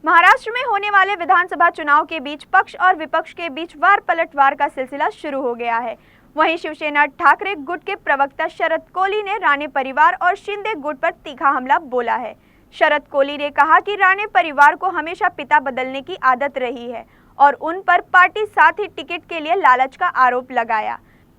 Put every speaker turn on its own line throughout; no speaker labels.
महाराष्ट्र में होने वाले विधानसभा चुनाव के बीच पक्ष और विपक्ष के बीच वार पलटवार का सिलसिला शुरू हो गया है। वहीं शिवसेना ठाकरे गुट के प्रवक्ता शरद कोली ने राणे परिवार और शिंदे गुट पर तीखा हमला बोला है। शरद कोली ने कहा कि राणे परिवार को हमेशा पिता बदलने की आदत रही है और उन पर पार्टी साथ ही टिकट के लिए लालच का आरोप लगाया।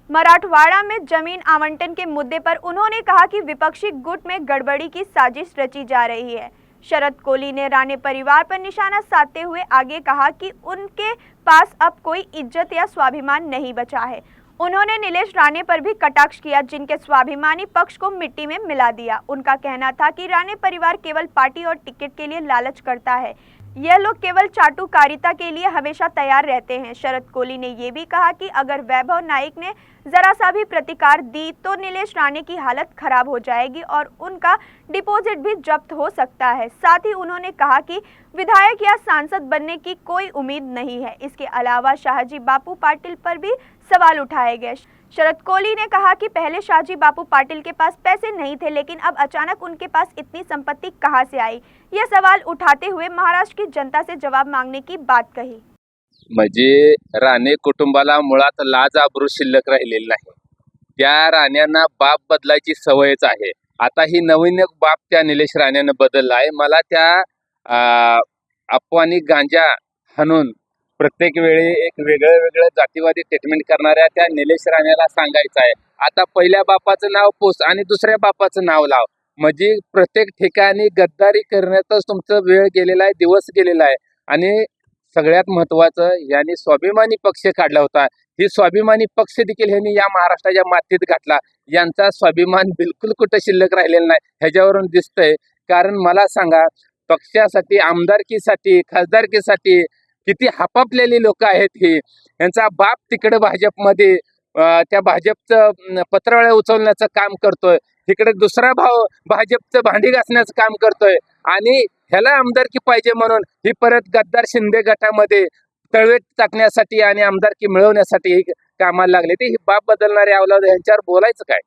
मराठवाड़ा में जमीन आवंटन के मुद्दे पर उन्होंने कहा कि विपक्षी गुट में गड़बड़ी की साजिश रची जा रही है। शरद कोली ने राणे परिवार पर निशाना साधते हुए आगे कहा कि उनके पास अब कोई इज्जत या स्वाभिमान नहीं बचा है। उन्होंने नीलेश राणे पर भी कटाक्ष किया, जिनके स्वाभिमानी पक्ष को मिट्टी में मिला दिया। उनका कहना था कि राणे परिवार केवल पार्टी और टिकट के लिए लालच करता है। यह लोग केवल चाटुकारिता के लिए हमेशा तैयार रहते हैं। शरद कोली ने यह भी कहा कि अगर वैभव नाईक ने जरा सा भी प्रतिकार दी तो नीलेश राणे की हालत खराब हो जाएगी और उनका डिपॉजिट भी जब्त हो सकता है। साथ ही उन्होंने कहा कि विधायक या सांसद बनने की कोई उम्मीद नहीं है। इसके अलावा शाहजी बापू पाटिल पर भी सवाल उठाए गए। शरद कोली ने कहा कि पहले शाहजी बापू पाटिल के पास पैसे नहीं थे, लेकिन अब अचानक उनके पास इतनी संपत्ति कहां से आई। यह सवाल उठाते हुए महाराष्ट्र की जनता से जवाब मांगने की बात कही।
म्हणजे राणे कुटुंबाला मुळात लाज आबरू शिल्लक राहिलेली नाही। त्या राण्यांना बाप बदलायची सवयच आहे। आता ही नवीन एक बाप त्या निलेश राणेनं बदलला आहे। मला त्या अफवानी गांजा हाणून प्रत्येक वेळी एक वेगळं जातीवादी स्टेटमेंट करणाऱ्या त्या निलेश राणेला सांगायचं आहे, आता पहिल्या बापाचं नाव पुस आणि दुसऱ्या बापाचं नाव लाव। म्हणजे प्रत्येक ठिकाणी गद्दारी करण्यातच तुमचा वेळ गेलेला आहे, दिवस गेलेला आहे। आणि सगळ्यात महत्त्वाचं, यांनी स्वाभिमानी पक्ष काढला होता। ही स्वाभिमानी पक्ष देखील ह्यांनी या महाराष्ट्राच्या मातीत घातला। यांचा स्वाभिमान बिलकुल कुठे शिल्लक राहिलेला नाही, ह्याच्यावरून दिसतंय। कारण मला सांगा, पक्षासाठी, आमदारकीसाठी, खासदारकीसाठी किती हापापलेली लोक आहेत ही। यांचा बाप तिकडे भाजपमध्ये त्या भाजपचं पत्रवळ्या उचलण्याचं काम करतोय, तिकडे दुसरा भाऊ भाजपचं भांडी घासण्याचं काम करतोय आणि ह्याला आमदारकी पाहिजे म्हणून ही परत गद्दार शिंदे गटामध्ये तळवेट टाकण्यासाठी आणि आमदारकी मिळवण्यासाठी कामाला लागले। ते ही बाप बदलणारे अवलाद यांच्यावर बोलायचं काय।